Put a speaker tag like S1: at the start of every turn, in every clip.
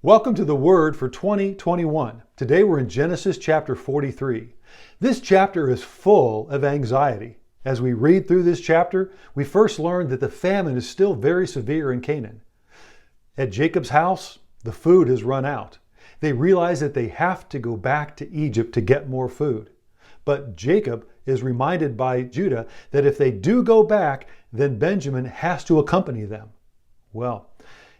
S1: Welcome to the Word for 2021. Today we're in Genesis chapter 43. This chapter is full of anxiety. As we read through this chapter, we first learn that the famine is still very severe in Canaan. At Jacob's house, the food has run out. They realize that they have to go back to Egypt to get more food. But Jacob is reminded by Judah that if they do go back, then Benjamin has to accompany them. Well,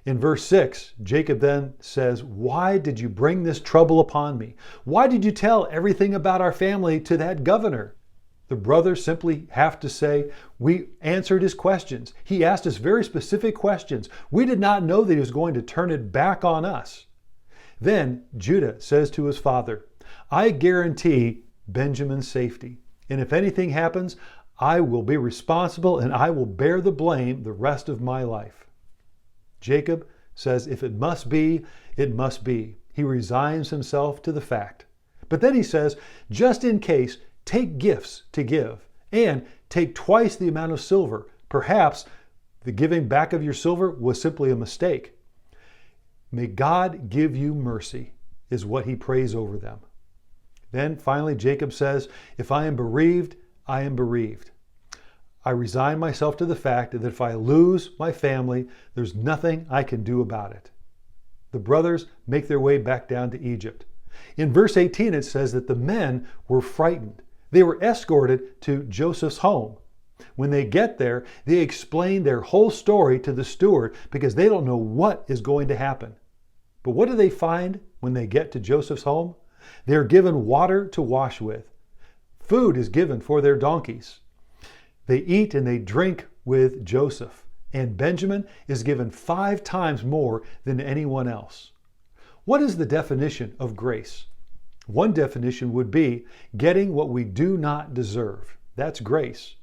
S1: in verse 6, Jacob then says, "Why did you bring this trouble upon me? Why did you tell everything about our family to that governor?" The brothers simply have to say, "We answered his questions. He asked us very specific questions. We did not know that he was going to turn it back on us." Then Judah says to his father, "I guarantee Benjamin's safety. And if anything happens, I will be responsible and I will bear the blame the rest of my life." Jacob says, if it must be, it must be. He resigns himself to the fact. But then he says, just in case, take gifts to give and take twice the amount of silver. Perhaps the giving back of your silver was simply a mistake. May God give you mercy, is what he prays over them. Then finally, Jacob says, if I am bereaved, I am bereaved. I resign myself to the fact that if I lose my family, there's nothing I can do about it. The brothers make their way back down to Egypt. In verse 18, it says that the men were frightened. They were escorted to Joseph's home. When they get there, they explain their whole story to the steward because they don't know what is going to happen. But what do they find when they get to Joseph's home? They're given water to wash with. Food is given for their donkeys. They eat and they drink with Joseph, and Benjamin is given 5 times more than anyone else. What is the definition of grace? One definition would be getting what we do not deserve. That's grace.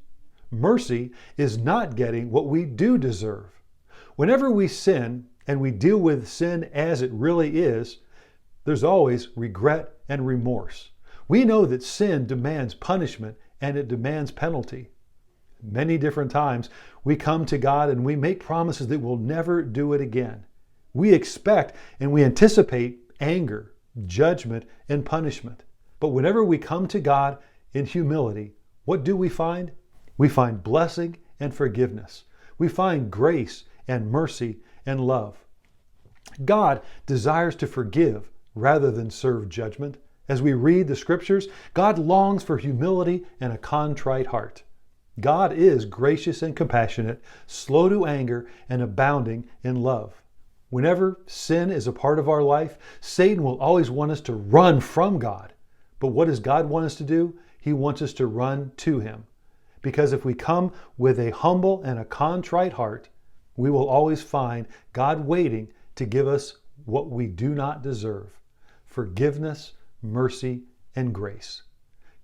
S1: Mercy is not getting what we do deserve. Whenever we sin and we deal with sin as it really is, there's always regret and remorse. We know that sin demands punishment and it demands penalty. Many different times we come to God and we make promises that we'll never do it again. We expect and we anticipate anger, judgment, and punishment. But whenever we come to God in humility, what do we find? We find blessing and forgiveness. We find grace and mercy and love. God desires to forgive rather than serve judgment. As we read the scriptures, God longs for humility and a contrite heart. God is gracious and compassionate, slow to anger, and abounding in love. Whenever sin is a part of our life, Satan will always want us to run from God. But what does God want us to do? He wants us to run to Him. Because if we come with a humble and a contrite heart, we will always find God waiting to give us what we do not deserve: forgiveness, mercy, and grace.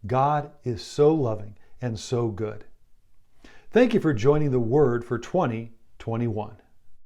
S1: God is so loving and so good. Thank you for joining the Word for 2021.